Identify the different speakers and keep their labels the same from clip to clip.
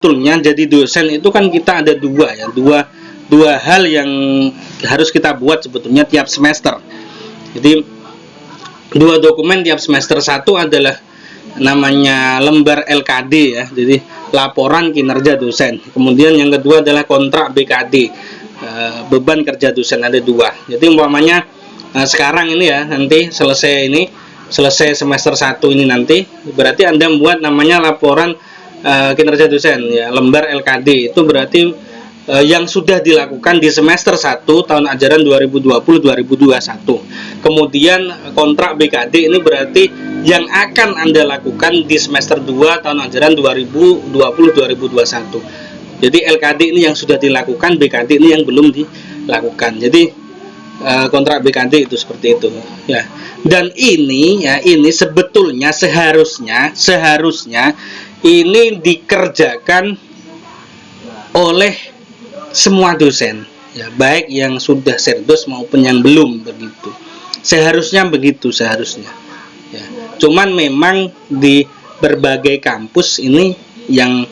Speaker 1: sebetulnya jadi dosen itu kan kita ada dua hal yang harus kita buat sebetulnya tiap semester. Jadi dua dokumen tiap semester. Satu adalah namanya lembar LKD ya, jadi laporan kinerja dosen. Kemudian yang kedua adalah kontrak BKD, beban kerja dosen, ada dua. Jadi umpamanya sekarang ini ya, nanti selesai semester 1 ini nanti, berarti Anda membuat namanya laporan kinerja dosen ya, lembar LKD. Itu berarti yang sudah dilakukan di semester 1 tahun ajaran 2020-2021. Kemudian kontrak BKD ini berarti yang akan Anda lakukan di semester 2 tahun ajaran 2020-2021. Jadi LKD ini yang sudah dilakukan, BKD ini yang belum dilakukan. Jadi kontrak BKD itu seperti itu ya. Dan ini sebetulnya seharusnya ini dikerjakan oleh semua dosen ya, baik yang sudah serdos maupun yang belum, begitu. Seharusnya ya. Cuman memang di berbagai kampus ini yang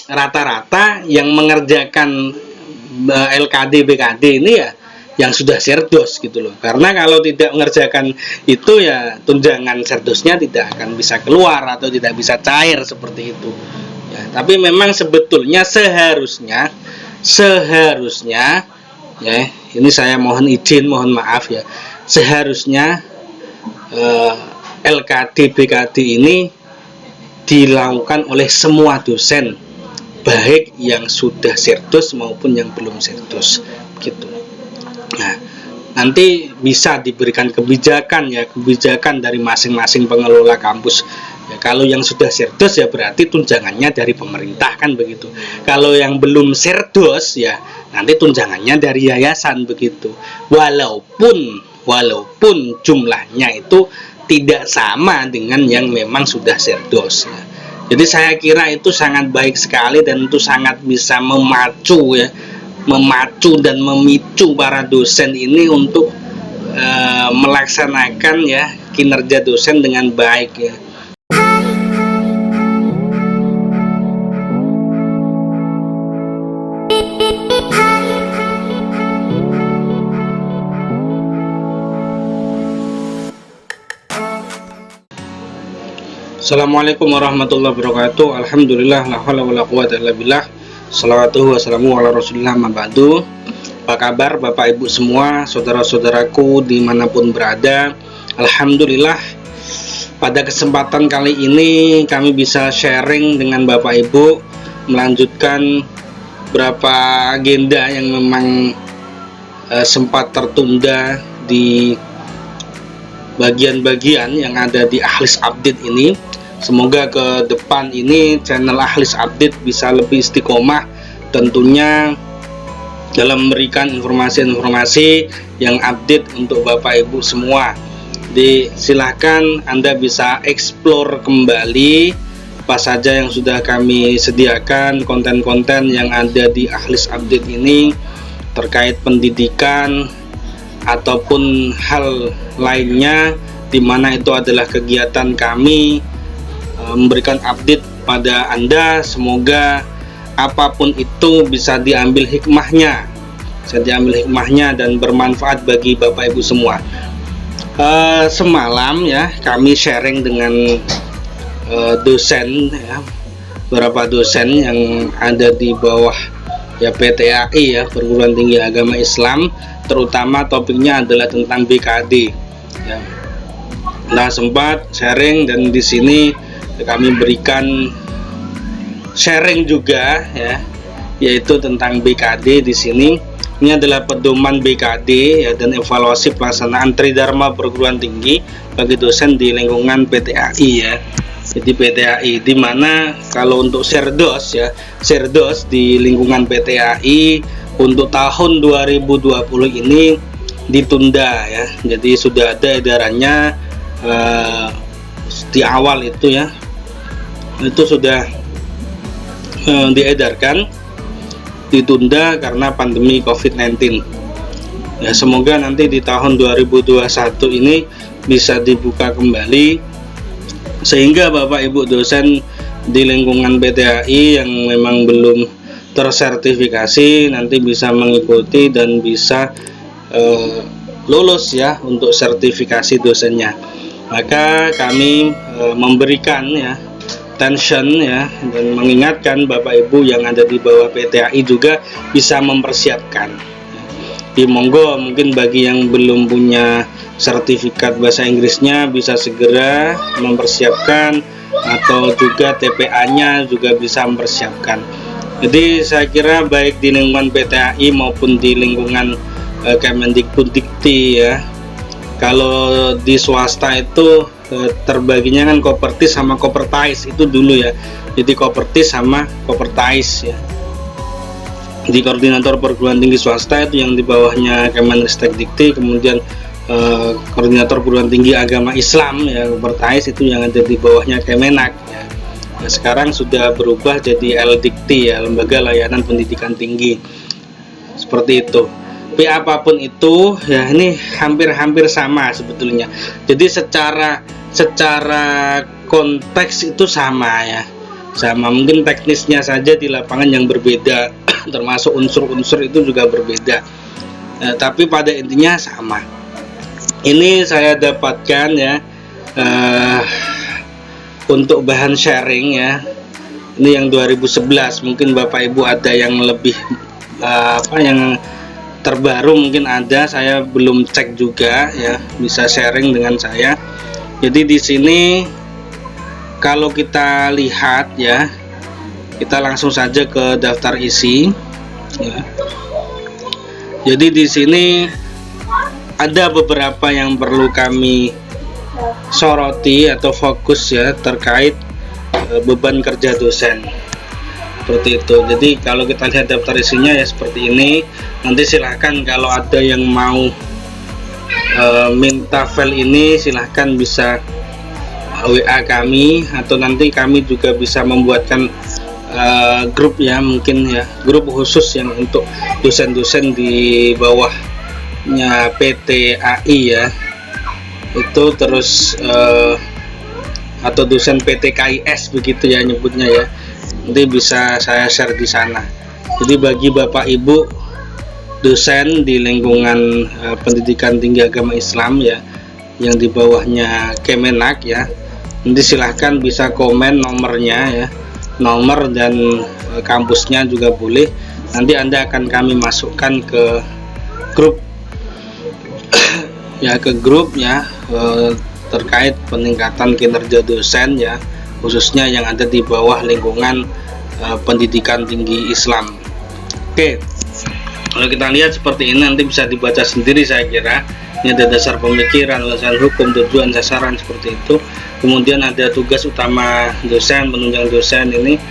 Speaker 1: rata-rata yang mengerjakan LKD BKD ini ya yang sudah serdos gitu loh. Karena kalau tidak mengerjakan itu ya tunjangan serdosnya tidak akan bisa keluar atau tidak bisa cair seperti itu ya. Tapi memang sebetulnya seharusnya ya, ini saya mohon maaf ya, seharusnya LKD BKD ini dilakukan oleh semua dosen, baik yang sudah serdos maupun yang belum serdos gitu. Nah, nanti bisa diberikan kebijakan dari masing-masing pengelola kampus ya. Kalau yang sudah serdos ya berarti tunjangannya dari pemerintah, kan begitu. Kalau yang belum serdos ya nanti tunjangannya dari yayasan, begitu. Walaupun jumlahnya itu tidak sama dengan yang memang sudah serdos ya. Jadi saya kira itu sangat baik sekali dan itu sangat bisa memacu dan memicu para dosen ini untuk melaksanakan ya kinerja dosen dengan baik ya. Assalamualaikum warahmatullahi wabarakatuh. Alhamdulillah, la haula wala quwata illa billah. Shalawatuhu wassalamu ala rasulillah, ma ba'du. Apa kabar Bapak Ibu semua, saudara-saudaraku dimanapun berada? Alhamdulillah, pada kesempatan kali ini kami bisa sharing dengan Bapak Ibu, melanjutkan beberapa agenda yang memang sempat tertunda di bagian-bagian yang ada di Ahlis Update ini. Semoga ke depan ini channel Ahlis Update bisa lebih istiqomah tentunya dalam memberikan informasi-informasi yang update untuk Bapak Ibu semua. Jadi silahkan Anda bisa explore kembali apa saja yang sudah kami sediakan, konten-konten yang ada di Ahlis Update ini terkait pendidikan ataupun hal lainnya, di mana itu adalah kegiatan kami memberikan update pada Anda. Semoga apapun itu bisa diambil hikmahnya dan bermanfaat bagi Bapak Ibu semua. Semalam ya kami sharing dengan dosen ya, beberapa dosen yang ada di bawah ya PTAI ya, Perguruan Tinggi Agama Islam, terutama topiknya adalah tentang BKD ya. Nah, sempat sharing dan di sini kami berikan sharing juga ya, yaitu tentang BKD di sini. Ini adalah pedoman BKD ya, dan evaluasi pelaksanaan Tridharma perguruan tinggi bagi dosen di lingkungan PTAI ya. Jadi PTAI, di mana kalau untuk serdos ya, serdos di lingkungan PTAI untuk tahun 2020 ini ditunda ya. Jadi sudah ada edarannya di awal itu ya, itu sudah diedarkan ditunda karena pandemi COVID-19 ya. Semoga nanti di tahun 2021 ini bisa dibuka kembali sehingga Bapak Ibu dosen di lingkungan PTAI yang memang belum tersertifikasi nanti bisa mengikuti dan bisa lulus ya untuk sertifikasi dosennya. Maka kami memberikan ya attention ya dan mengingatkan Bapak Ibu yang ada di bawah PTAI juga bisa mempersiapkan. Di monggo mungkin bagi yang belum punya sertifikat bahasa Inggrisnya bisa segera mempersiapkan, atau juga TPA-nya juga bisa mempersiapkan. Jadi saya kira baik di lingkungan PTAI maupun di lingkungan Kemendikbuddikti ya. Kalau di swasta itu terbaginya kan Kopertis sama Kopertais itu dulu ya. Jadi Kopertis sama Kopertais ya. Di koordinator perguruan tinggi swasta itu yang di bawahnya Kemendikbuddikti, kemudian koordinator perguruan tinggi agama Islam ya Kopertais itu yang ada di bawahnya Kemenak ya. Nah, sekarang sudah berubah jadi LDikti ya, Lembaga Layanan Pendidikan Tinggi. Seperti itu. Tapi apapun itu ya ini hampir-hampir sama sebetulnya. Jadi secara konteks itu sama ya. Sama, mungkin teknisnya saja di lapangan yang berbeda, termasuk unsur-unsur itu juga berbeda. Tapi pada intinya sama. Ini saya dapatkan ya untuk bahan sharing ya. Ini yang 2011, mungkin Bapak Ibu ada yang lebih yang terbaru mungkin ada, saya belum cek juga ya, bisa sharing dengan saya. Jadi di sini kalau kita lihat ya, kita langsung saja ke daftar isi ya. Jadi di sini ada beberapa yang perlu kami soroti atau fokus ya terkait beban kerja dosen. Seperti itu. Jadi kalau kita lihat daftar isinya ya seperti ini. Nanti silahkan kalau ada yang mau minta file ini silahkan bisa WA kami, atau nanti kami juga bisa membuatkan grup ya, mungkin ya grup khusus yang untuk dosen-dosen di bawahnya PTAI ya. Itu terus atau dosen PTKIS begitu ya nyebutnya ya. Nanti bisa saya share di sana. Jadi bagi Bapak Ibu dosen di lingkungan pendidikan tinggi agama Islam ya, yang di bawahnya Kemenak ya, nanti silahkan bisa komen nomornya ya, nomor dan kampusnya juga boleh. Nanti Anda akan kami masukkan ke grup ya, ke grup ya terkait peningkatan kinerja dosen ya, khususnya yang ada di bawah lingkungan pendidikan tinggi Islam. Oke, kalau kita lihat seperti ini nanti bisa dibaca sendiri saya kira. Ini ada dasar pemikiran, alasan hukum, tujuan, sasaran seperti itu. Kemudian ada tugas utama dosen, penunjang dosen. Ini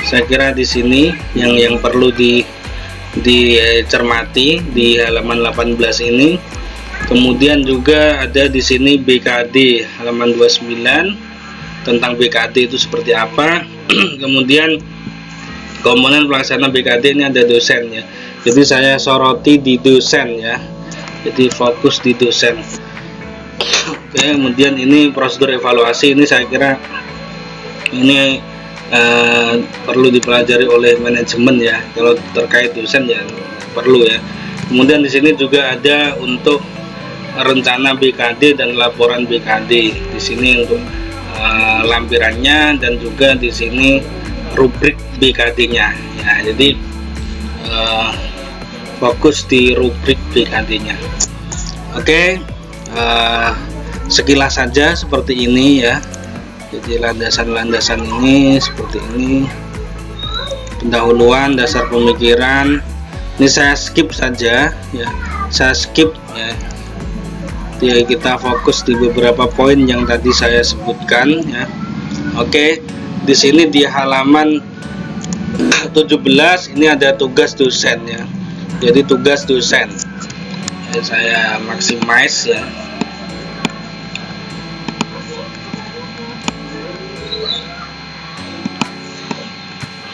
Speaker 1: saya kira di sini yang perlu dicermati di halaman 18 ini. Kemudian juga ada di sini BKD halaman 29 tentang BKD itu seperti apa. Kemudian komponen pelaksana BKD ini ada dosen ya. Jadi saya soroti di dosen ya. Jadi fokus di dosen. Oke, kemudian ini prosedur evaluasi, ini saya kira ini perlu dipelajari oleh manajemen ya. Kalau terkait dosen ya perlu ya. Kemudian di sini juga ada untuk rencana BKD dan laporan BKD. Di sini untuk lampirannya dan juga di sini rubrik BKD-nya. Ya, jadi fokus di rubrik BKD-nya. Oke, sekilas saja seperti ini ya. Jadi landasan-landasan ini seperti ini. Pendahuluan, dasar pemikiran. Ini saya skip saja ya. Saya skip ya. Jadi kita fokus di beberapa poin yang tadi saya sebutkan ya. Oke, di sini di halaman 17 ini ada tugas dosen ya. Jadi tugas dosen ya, saya maximize ya.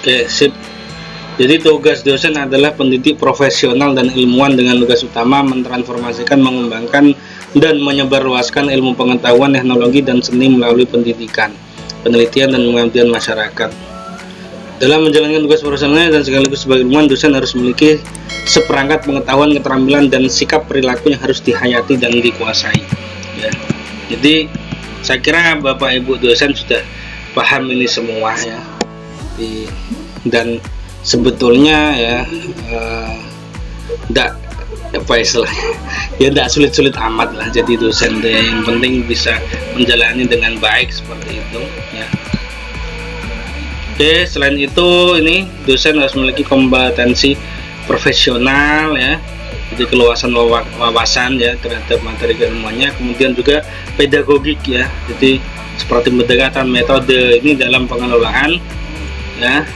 Speaker 1: Oke, sip. Jadi tugas dosen adalah pendidik profesional dan ilmuwan dengan tugas utama mentransformasikan, mengembangkan dan menyebarluaskan ilmu pengetahuan, teknologi dan seni melalui pendidikan. penelitian dan pengabdian masyarakat. Dalam menjalankan tugas profesionalnya dan sekaligus sebagai ilmuwan, dosen harus memiliki seperangkat pengetahuan, keterampilan, dan sikap perilaku yang harus dihayati dan dikuasai. Ya. Jadi saya kira Bapak Ibu dosen sudah paham ini semua ya. Dan sebetulnya ya tidak apa istilahnya ya tidak sulit-sulit amat lah jadi dosen deh. Yang penting bisa menjalani dengan baik seperti itu ya. Oke, selain itu ini dosen harus memiliki kompetensi profesional ya, jadi keluasan wawasan ya terhadap materi keilmuannya, kemudian juga pedagogik ya, jadi seperti pendekatan metode ini dalam pengelolaan ya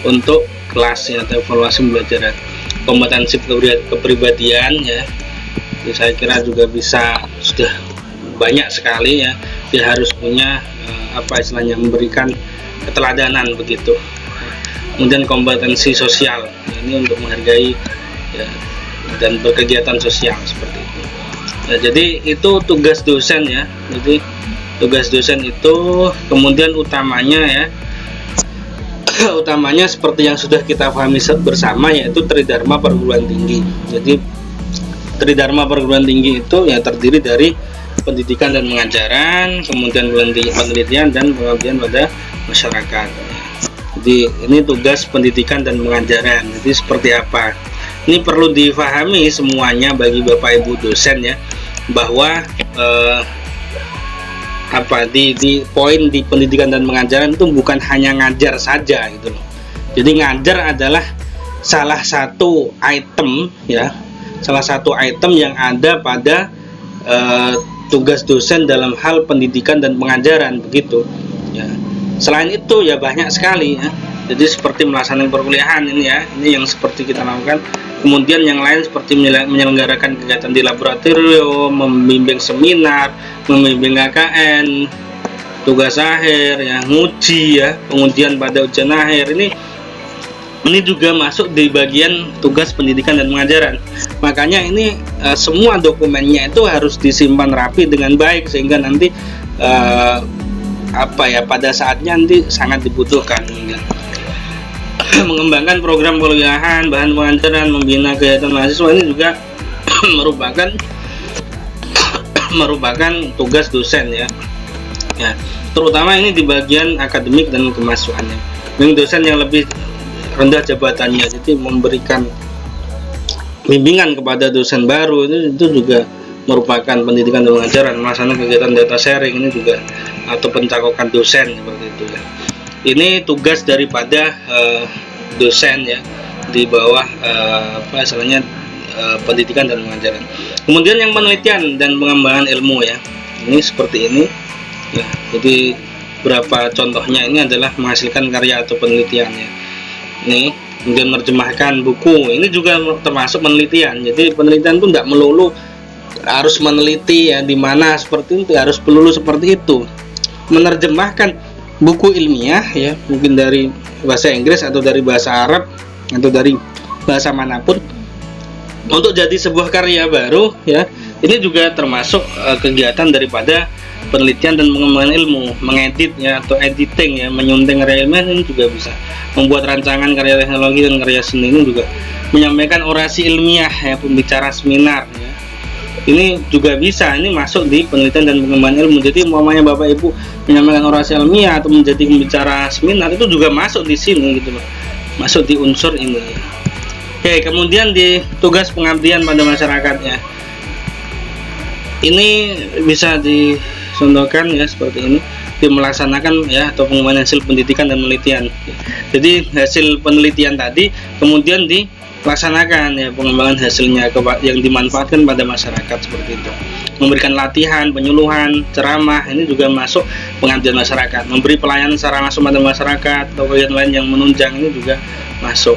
Speaker 1: untuk kelas ya, atau evaluasi pembelajaran. Kompetensi kepribadian ya, jadi saya kira juga bisa sudah banyak sekali ya, dia harus punya apa istilahnya memberikan keteladanan begitu. Kemudian kompetensi sosial ya, ini untuk menghargai ya, dan berkegiatan sosial seperti itu ya, jadi itu tugas dosen ya. Jadi tugas dosen itu kemudian utamanya ya utamanya seperti yang sudah kita pahami bersama, yaitu Tridharma perguruan tinggi. Jadi Tridharma perguruan tinggi itu ya terdiri dari pendidikan dan pengajaran, kemudian penelitian dan pengabdian pada masyarakat. Jadi ini tugas pendidikan dan pengajaran. Jadi seperti apa? Ini perlu difahami semuanya bagi Bapak Ibu dosen ya, bahwa di poin di pendidikan dan pengajaran itu bukan hanya ngajar saja gitu loh. Jadi ngajar adalah salah satu item ya, salah satu item yang ada pada tugas dosen dalam hal pendidikan dan pengajaran begitu ya. Selain itu ya banyak sekali ya. Jadi seperti melaksanakan perkuliahan ini ya, ini yang seperti kita lakukan. Kemudian yang lain seperti menyelenggarakan kegiatan di laboratorium, membimbing seminar, membimbing KKN, tugas akhir ya, nguji ya, pengujian pada ujian akhir. Ini juga masuk di bagian tugas pendidikan dan pengajaran. Makanya ini semua dokumennya itu harus disimpan rapi dengan baik sehingga nanti pada saatnya nanti sangat dibutuhkan ya. Mengembangkan program perkuliahan, bahan pengajaran, membina kegiatan mahasiswa ini juga merupakan tugas dosen ya. Ya, terutama ini di bagian akademik dan kemahasiswaannya. Yang dosen yang lebih rendah jabatannya, jadi memberikan bimbingan kepada dosen baru itu juga merupakan pendidikan dan pengajaran. Melaksanakan kegiatan data sharing ini juga atau pencakokan dosen seperti itu ya. Ini tugas daripada dosen ya di bawah pendidikan dan pengajaran. Kemudian yang penelitian dan pengembangan ilmu ya, ini seperti ini ya. Jadi beberapa contohnya ini adalah menghasilkan karya atau penelitian ya. Ini kemudian menerjemahkan buku, ini juga termasuk penelitian. Jadi penelitian itu tidak melulu harus meneliti ya di mana seperti itu, harus melulu seperti itu. Menerjemahkan buku ilmiah ya, mungkin dari bahasa Inggris atau dari bahasa Arab atau dari bahasa manapun untuk jadi sebuah karya baru ya, ini juga termasuk kegiatan daripada penelitian dan pengembangan ilmu. Mengedit ya atau editing ya, menyunting karya ilmiah ini juga bisa. Membuat rancangan karya teknologi dan karya seni ini juga. Menyampaikan orasi ilmiah ya, pembicara seminar ya, ini juga bisa, ini masuk di penelitian dan pengembangan ilmu. Jadi umpamanya Bapak Ibu menyampaikan orasi ilmiah atau menjadi pembicara seminar, itu juga masuk di sini gitu loh, masuk di unsur ini. Oke, kemudian di tugas pengabdian pada masyarakatnya, ini bisa dicontohkan ya seperti ini, melaksanakan ya atau pengembangan hasil pendidikan dan penelitian. Jadi hasil penelitian tadi kemudian dilaksanakan ya, pengembangan hasilnya yang dimanfaatkan pada masyarakat seperti itu. Memberikan latihan, penyuluhan, ceramah, ini juga masuk pengabdian masyarakat. Memberi pelayanan secara langsung pada masyarakat atau kegiatan lain yang menunjang, ini juga masuk.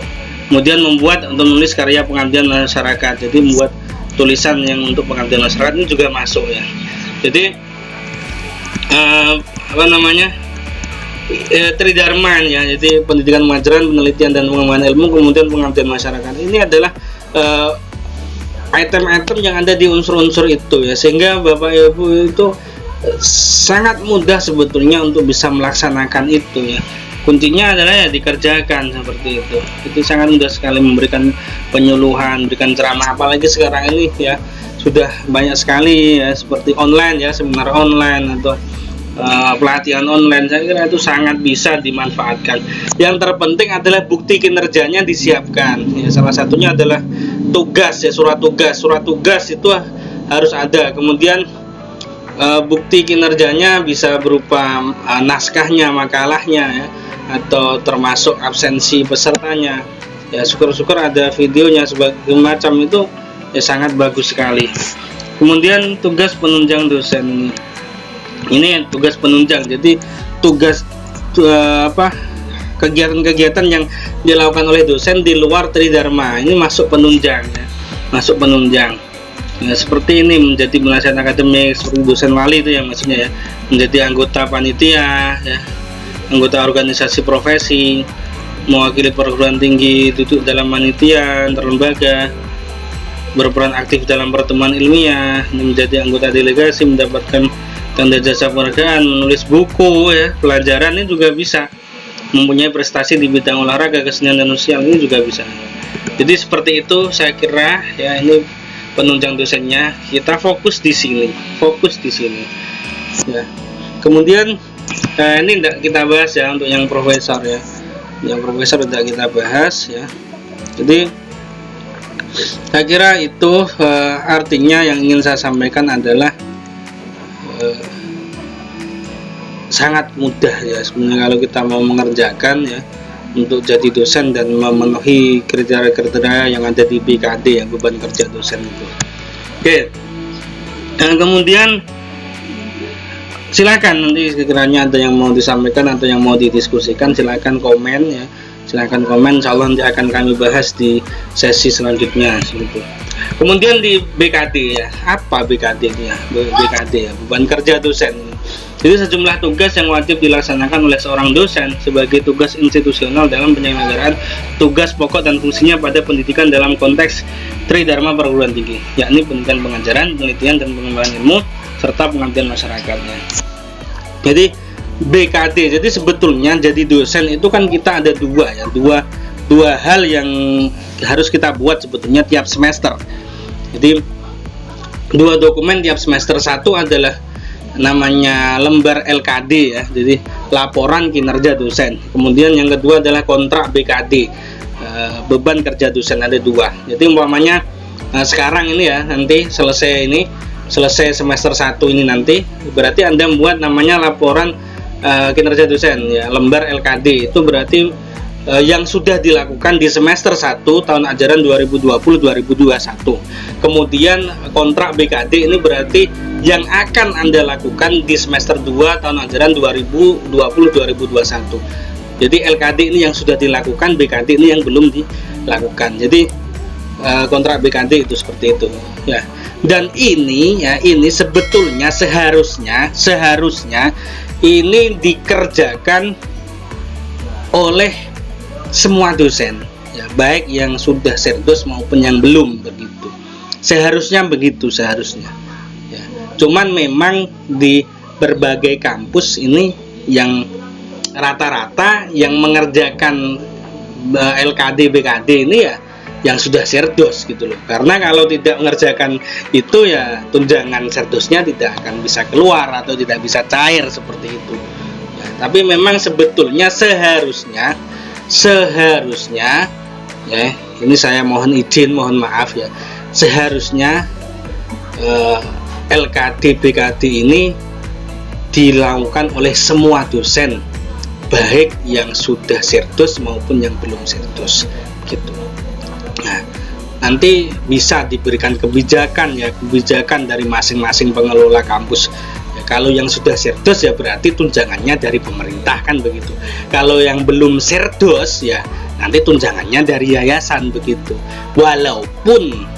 Speaker 1: Kemudian membuat atau menulis karya pengabdian masyarakat, jadi membuat tulisan yang untuk pengabdian masyarakat ini juga masuk ya. Jadi Tridharma ya, jadi pendidikan pengajaran, penelitian dan pengembangan ilmu, kemudian pengabdian masyarakat. Ini adalah item-item yang ada di unsur-unsur itu ya, sehingga Bapak Ibu itu sangat mudah sebetulnya untuk bisa melaksanakan itu ya. Kuncinya adalah ya dikerjakan seperti itu. Itu sangat mudah sekali memberikan penyuluhan, memberikan ceramah, apalagi sekarang ini ya sudah banyak sekali ya seperti online ya, seminar online atau pelatihan online. Saya kira itu sangat bisa dimanfaatkan. Yang terpenting adalah bukti kinerjanya disiapkan ya, salah satunya adalah tugas ya, surat tugas itu harus ada. Kemudian bukti kinerjanya bisa berupa naskahnya, makalahnya ya, atau termasuk absensi pesertanya ya. Syukur-syukur ada videonya sebagai macam itu ya, sangat bagus sekali. Kemudian tugas penunjang dosen ini tugas penunjang, jadi tugas kegiatan-kegiatan yang dilakukan oleh dosen di luar tridharma ini masuk penunjang ya, masuk penunjang. Nah, seperti ini menjadi penasihat akademik, seperti dosen wali itu ya maksudnya ya, menjadi anggota panitia ya, anggota organisasi profesi, mewakili perguruan tinggi, duduk dalam panitia antar lembaga, berperan aktif dalam pertemuan ilmiah, menjadi anggota delegasi, mendapatkan tanda jasa penghargaan, menulis buku ya, pelajaran ini juga bisa, mempunyai prestasi di bidang olahraga, kesenian dan sosial ini juga bisa. Jadi seperti itu saya kira ya, ini penunjang dosennya. Kita fokus di sini ya. Kemudian ini tidak kita bahas ya untuk yang profesor ya, yang profesor tidak kita bahas ya. Jadi saya kira itu artinya yang ingin saya sampaikan adalah sangat mudah ya sebenarnya kalau kita mau mengerjakan ya, untuk jadi dosen dan memenuhi kriteria-kriteria yang ada di BKD, yang beban kerja dosen itu. Oke. Dan kemudian silakan nanti sekiranya ada yang mau disampaikan atau yang mau didiskusikan, silakan komen ya. Silakan komen, insyaallah nanti akan kami bahas di sesi selanjutnya gitu. Kemudian di BKD ya, apa BKD ya? BKD ya, beban kerja dosen. Jadi sejumlah tugas yang wajib dilaksanakan oleh seorang dosen sebagai tugas institusional dalam penyelenggaraan tugas pokok dan fungsinya pada pendidikan dalam konteks tridharma perguruan tinggi, yakni pendidikan pengajaran, penelitian dan pengembangan ilmu serta pengabdian masyarakatnya. Jadi BKD, jadi sebetulnya jadi dosen itu kan kita ada dua hal yang harus kita buat sebetulnya tiap semester. Jadi dua dokumen tiap semester. Satu adalah namanya lembar LKD ya, jadi laporan kinerja dosen. Kemudian yang kedua adalah kontrak BKD, beban kerja dosen, ada dua. Jadi umpamanya sekarang ini ya, nanti selesai semester 1 ini nanti berarti Anda membuat namanya laporan kinerja dosen ya, lembar LKD. Itu berarti yang sudah dilakukan di semester 1 tahun ajaran 2020-2021. Kemudian kontrak BKD ini berarti yang akan Anda lakukan di semester 2 tahun ajaran 2020-2021. Jadi LKD ini yang sudah dilakukan, BKD ini yang belum dilakukan. Jadi kontrak BKD itu seperti itu ya. Dan ini sebetulnya seharusnya ini dikerjakan oleh semua dosen ya, baik yang sudah serdos maupun yang belum, begitu. Seharusnya begitu ya. Cuman memang di berbagai kampus ini yang rata-rata yang mengerjakan LKD BKD ini ya yang sudah serdos gitu loh. Karena kalau tidak mengerjakan itu ya tunjangan serdosnya tidak akan bisa keluar atau tidak bisa cair seperti itu ya. Tapi memang sebetulnya seharusnya ya, ini saya mohon maaf ya, seharusnya LKD BKD ini dilakukan oleh semua dosen, baik yang sudah serdos maupun yang belum serdos gitu. Nah, nanti bisa diberikan kebijakan dari masing-masing pengelola kampus. Ya, kalau yang sudah serdos ya berarti tunjangannya dari pemerintah kan begitu. Kalau yang belum serdos ya nanti tunjangannya dari yayasan begitu. Walaupun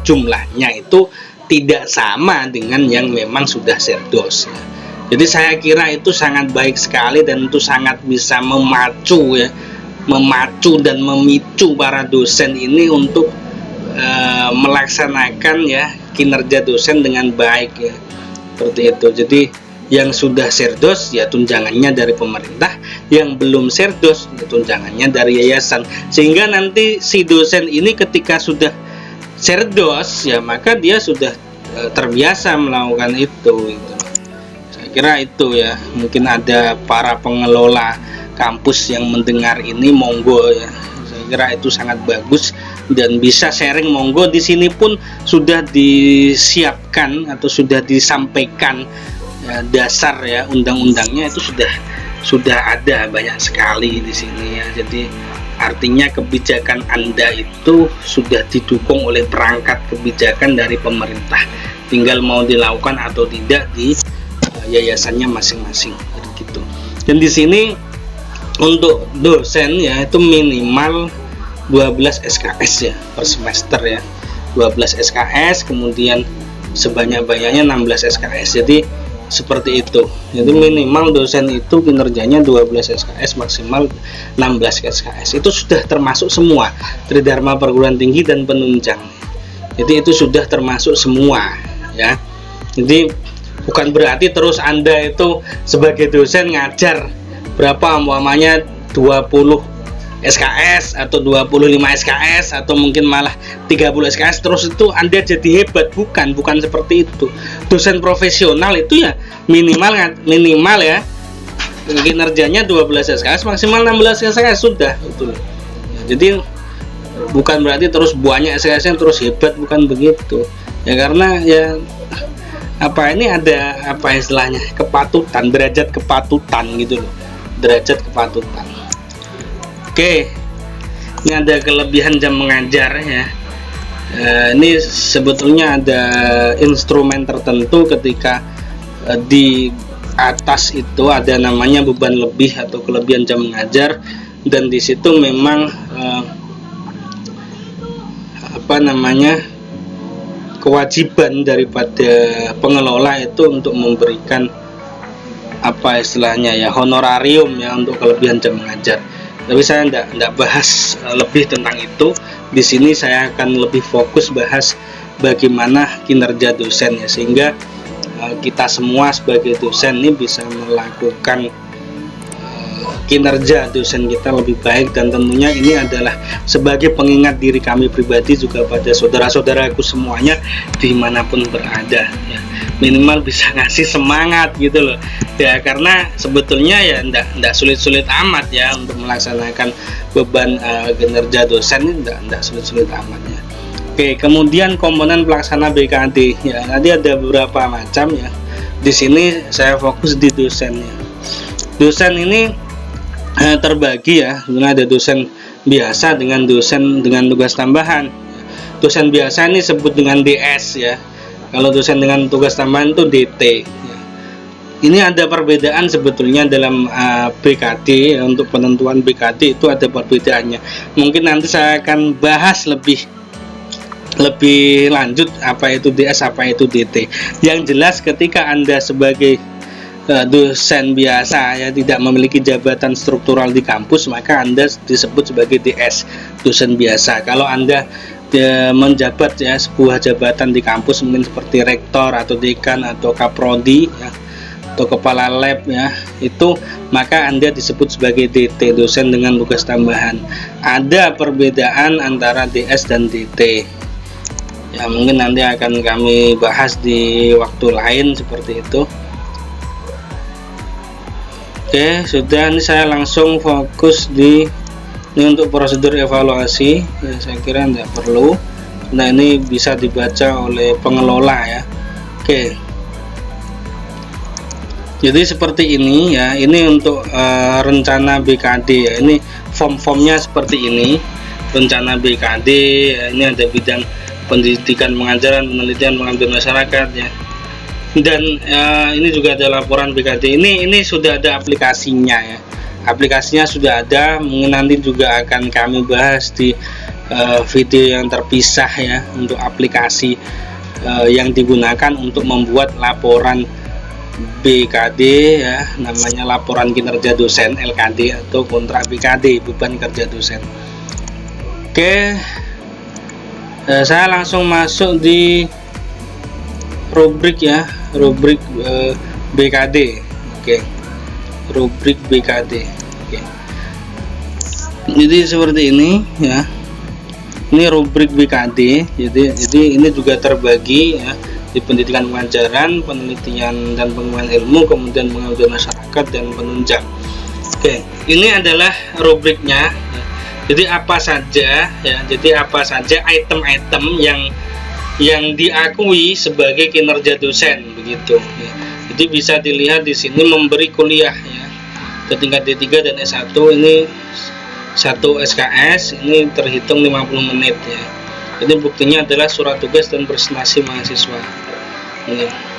Speaker 1: jumlahnya itu tidak sama dengan yang memang sudah serdos. Jadi saya kira itu sangat baik sekali dan itu sangat bisa memacu dan memicu para dosen ini untuk melaksanakan ya kinerja dosen dengan baik ya. seperti itu. Jadi yang sudah serdos ya tunjangannya dari pemerintah, yang belum serdos ya tunjangannya dari yayasan. Sehingga nanti si dosen ini ketika sudah serdos ya maka dia sudah terbiasa melakukan itu gitu. Saya kira itu ya, mungkin ada para pengelola kampus yang mendengar ini, monggo ya. Saya kira itu sangat bagus dan bisa sharing, monggo. Di sini pun sudah disiapkan atau sudah disampaikan ya, dasar ya undang-undangnya itu sudah ada banyak sekali di sini ya. Jadi artinya kebijakan Anda itu sudah didukung oleh perangkat kebijakan dari pemerintah. Tinggal mau dilakukan atau tidak di yayasannya masing-masing gitu. Dan di sini untuk dosen ya itu minimal 12 SKS ya per semester ya. 12 SKS, kemudian sebanyak-banyaknya 16 SKS. Jadi seperti itu. Jadi minimal dosen itu kinerjanya 12 SKS, maksimal 16 SKS. Itu sudah termasuk semua Tridharma Perguruan Tinggi dan penunjang. Jadi itu sudah termasuk semua ya. Jadi bukan berarti terus Anda itu sebagai dosen ngajar berapa, umpamanya 20 SKS atau 25 SKS atau mungkin malah 30 SKS terus itu Anda jadi hebat. Bukan seperti itu. Dosen profesional itu ya minimal ya kinerjanya 12 SKS, maksimal 16 SKS sudah itu. Jadi bukan berarti terus banyak SKS-nya terus hebat, bukan begitu. Ya karena ya apa ini ada apa istilahnya kepatutan, derajat kepatutan gitu loh. Derajat kepatutan. Oke, ini ada kelebihan jam mengajar ya. Ini sebetulnya ada instrumen tertentu ketika di atas itu ada namanya beban lebih atau kelebihan jam mengajar, dan di situ memang kewajiban daripada pengelola itu untuk memberikan apa istilahnya ya honorarium ya untuk kelebihan jam mengajar. Tapi saya tidak bahas lebih tentang itu. Di sini saya akan lebih fokus bahas bagaimana kinerja dosen ya, sehingga kita semua sebagai dosen ini bisa melakukan kinerja dosen kita lebih baik, dan tentunya ini adalah sebagai pengingat diri kami pribadi juga pada saudara-saudaraku semuanya dimanapun berada ya. Minimal bisa ngasih semangat gitu loh ya, karena sebetulnya ya enggak sulit-sulit amat ya untuk melaksanakan beban kinerja dosen ini, enggak sulit-sulit amat ya. Oke, kemudian komponen pelaksana BKD ya, nanti ada beberapa macam ya. Di sini saya fokus di dosennya. Dosen ini terbagi ya, sebenarnya ada dosen biasa dengan dosen dengan tugas tambahan. Dosen biasa ini disebut dengan DS ya. Kalau dosen dengan tugas tambahan itu DT ya. Ini ada perbedaan sebetulnya dalam BKD ya, untuk penentuan BKD itu ada perbedaannya. Mungkin nanti saya akan bahas lebih lanjut apa itu DS, apa itu DT. Yang jelas ketika Anda sebagai dosen biasa ya tidak memiliki jabatan struktural di kampus, maka Anda disebut sebagai DS, dosen biasa. Kalau Anda menjabat ya sebuah jabatan di kampus, mungkin seperti rektor atau dekan atau kaprodi ya, atau kepala lab ya, itu maka Anda disebut sebagai DT, dosen dengan tugas tambahan. Ada perbedaan antara DS dan DT ya, mungkin nanti akan kami bahas di waktu lain seperti itu. Oke, sudah, ini saya langsung fokus di ini untuk prosedur evaluasi ya, saya kira tidak perlu. Nah, ini bisa dibaca oleh pengelola ya. Oke, jadi seperti ini ya, ini untuk rencana BKD ya, ini form-formnya seperti ini, rencana BKD ya, ini ada bidang pendidikan, pengajaran, penelitian, pengabdian masyarakat ya. Dan ini juga ada laporan BKD. Ini sudah ada aplikasinya ya. Aplikasinya sudah ada, mungkin nanti juga akan kami bahas di video yang terpisah ya, untuk aplikasi yang digunakan untuk membuat laporan BKD ya, namanya laporan kinerja dosen LKD atau kontrak BKD, beban kerja dosen. Oke, saya langsung masuk di rubrik ya, rubrik BKD. Oke, rubrik BKD. Oke, jadi seperti ini ya, ini rubrik BKD. Jadi ini juga terbagi ya, di pendidikan pengajaran, penelitian dan pengembangan ilmu, kemudian pengabdian masyarakat dan penunjang. Oke, ini adalah rubriknya. Jadi apa saja ya, jadi apa saja item-item yang diakui sebagai kinerja dosen begitu ya. Jadi bisa dilihat di sini memberi kuliah ya, ke tingkat D3 dan S1 ini 1 SKS ini terhitung 50 menit ya. Jadi buktinya adalah surat tugas dan presentasi mahasiswa ini.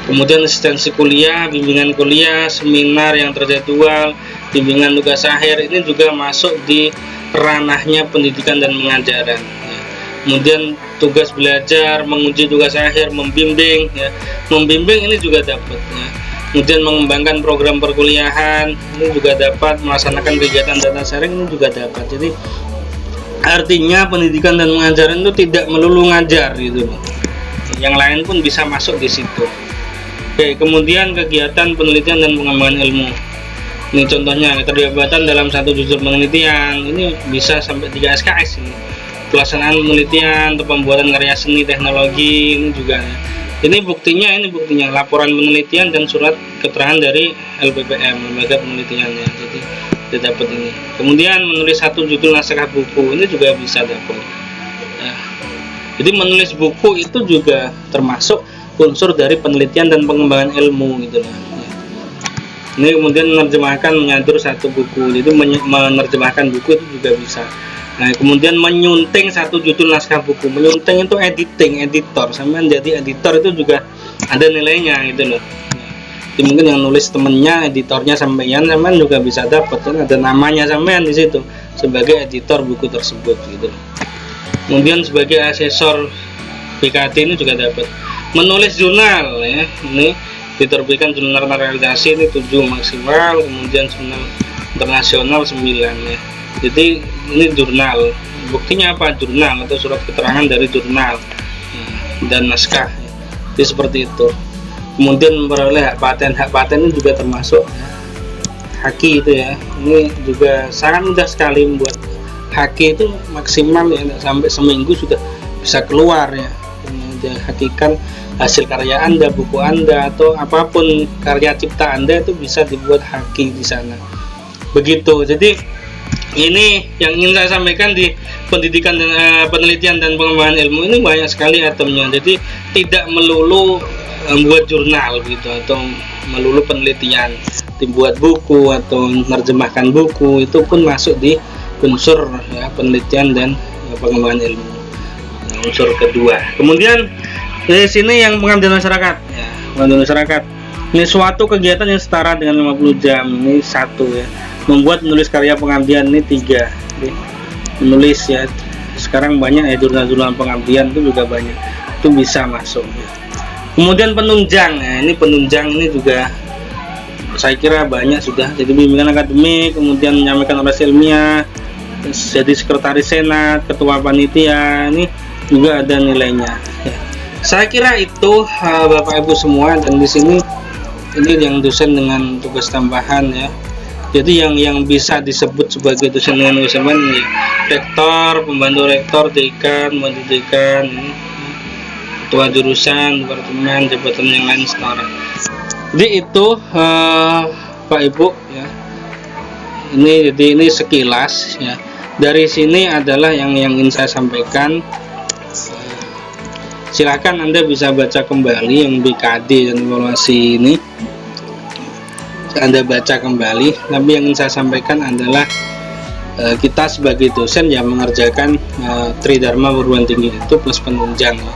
Speaker 1: Kemudian asistensi kuliah, bimbingan kuliah, seminar yang terjadwal, bimbingan tugas akhir ini juga masuk di ranahnya pendidikan dan pengajaran ya. Kemudian tugas belajar, menguji tugas akhir, membimbing ya. Membimbing ini juga dapat ya. Kemudian mengembangkan program perkuliahan ini juga dapat, melaksanakan kegiatan data sharing ini juga dapat. Jadi artinya pendidikan dan pengajaran itu tidak melulu ngajar gitu loh. Yang lain pun bisa masuk di situ. Oke, kemudian kegiatan penelitian dan pengembangan ilmu. Ini contohnya keterlibatan dalam satu judul penelitian ini bisa sampai 3 SKS ini. Pelaksanaan penelitian atau pembuatan karya seni teknologi ini juga. Ini buktinya laporan penelitian dan surat keterangan dari LPPM, lembaga penelitiannya. Jadi dia dapat ini. Kemudian menulis satu judul naskah buku ini juga bisa dapat. Ya. Jadi menulis buku itu juga termasuk unsur dari penelitian dan pengembangan ilmu gitu loh. Ini kemudian menerjemahkan, menyadur satu buku, jadi menerjemahkan buku itu juga bisa. Nah, kemudian menyunting satu judul naskah buku, menyunting itu editor, sampean jadi editor itu juga ada nilainya gitu loh. Jadi mungkin yang nulis temennya, editornya sampean juga bisa dapat, kan ada namanya sampean di situ sebagai editor buku tersebut gitu. Kemudian sebagai asesor BKT ini juga dapat. Menulis jurnal ya, ini diterbitkan jurnal realisasi ini 7 maksimal, kemudian jurnal internasional 9 ya. Jadi ini jurnal, buktinya apa? Jurnal atau surat keterangan dari jurnal ya, dan naskah ya. Jadi seperti itu. Kemudian memperoleh hak paten ini juga termasuk ya. Haki itu ya, ini juga sangat mudah sekali membuat haki itu maksimal ya, sampai seminggu sudah bisa keluar ya. Hakikan hasil karya Anda, buku Anda atau apapun karya cipta Anda itu bisa dibuat haki di sana. Begitu. Jadi ini yang ingin saya sampaikan di pendidikan dan penelitian dan pengembangan ilmu ini banyak sekali itemnya. Jadi tidak melulu membuat jurnal gitu atau melulu penelitian, dibuat buku atau menerjemahkan buku itu pun masuk di unsur ya, penelitian dan pengembangan ilmu. Unsur kedua. Kemudian di sini yang pengabdian masyarakat ya, pengabdian masyarakat ini suatu kegiatan yang setara dengan 50 jam ini 1 ya. Membuat menulis karya pengabdian ini 3. Jadi, menulis ya, sekarang banyak ya jurnal-jurnal pengabdian itu juga banyak, itu bisa masuk ya. Kemudian penunjang ya, ini penunjang ini juga saya kira banyak sudah, jadi bimbingan akademik, kemudian menyampaikan orasi ilmiah, jadi sekretaris senat, ketua panitia, ini juga ada nilainya ya. Saya kira itu Bapak Ibu semua, dan di sini ini yang dosen dengan tugas tambahan ya. Jadi yang bisa disebut sebagai dosen dengan tugas tambahan ya, rektor, pembantu rektor, dekan, pembantu dekan, ketua jurusan, departemen, jabatan yang lain setara. Jadi itu Pak Ibu ya. Ini sekilas ya. Dari sini adalah yang ingin saya sampaikan. Silakan Anda bisa baca kembali yang BKD dan evaluasi ini. Anda baca kembali. Tapi yang ingin saya sampaikan adalah kita sebagai dosen yang mengerjakan Tridharma perguruan tinggi itu plus penunjang ya.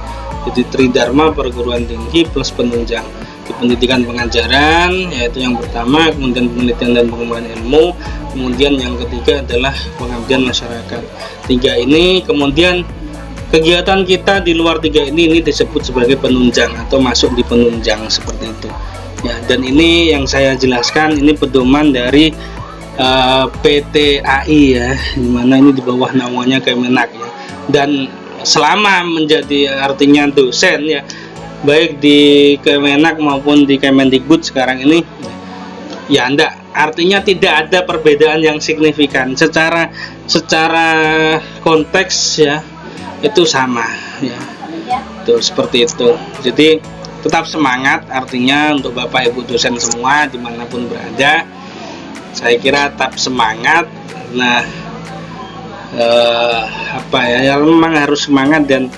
Speaker 1: Jadi Tridharma perguruan tinggi plus penunjang di pendidikan pengajaran, yaitu yang pertama, kemudian penelitian dan pengembangan ilmu, kemudian yang ketiga adalah pengabdian masyarakat. 3 ini, kemudian kegiatan kita di luar 3 ini disebut sebagai penunjang atau masuk di penunjang seperti itu ya. Dan ini yang saya jelaskan ini pedoman dari PTAI ya, dimana ini di bawah namanya Kemenak ya. Dan selama menjadi artinya dosen ya, baik di Kemenak maupun di Kemendikbud sekarang ini, ya enggak, artinya tidak ada perbedaan yang signifikan secara konteks ya, itu sama ya, itu seperti itu. Jadi tetap semangat, artinya untuk Bapak Ibu dosen semua dimanapun berada, saya kira tetap semangat. Nah, ya memang harus semangat, dan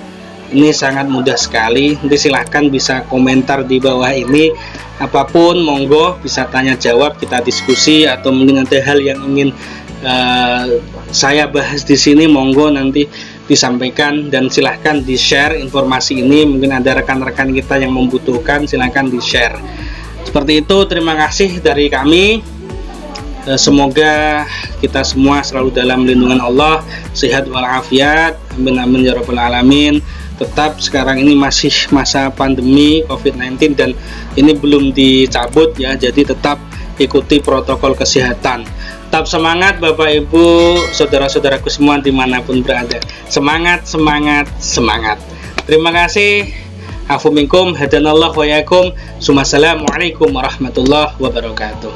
Speaker 1: ini sangat mudah sekali. Nanti silahkan bisa komentar di bawah ini, apapun monggo bisa tanya jawab, kita diskusi, atau mungkin ada hal yang ingin saya bahas di sini, monggo nanti disampaikan, dan silahkan di share informasi ini. Mungkin ada rekan-rekan kita yang membutuhkan, silahkan di share. Seperti itu, terima kasih dari kami. Semoga kita semua selalu dalam lindungan Allah, sehat walafiat, amin amin ya rabbal alamin. Tetap sekarang ini masih masa pandemi COVID-19 dan ini belum dicabut ya, jadi tetap ikuti protokol kesehatan. Tetap semangat Bapak Ibu, saudara-saudaraku semua dimanapun berada. Semangat, semangat, semangat. Terima kasih. Afu minkum, hadanallahu wa yakum. Assalamualaikum warahmatullahi wabarakatuh.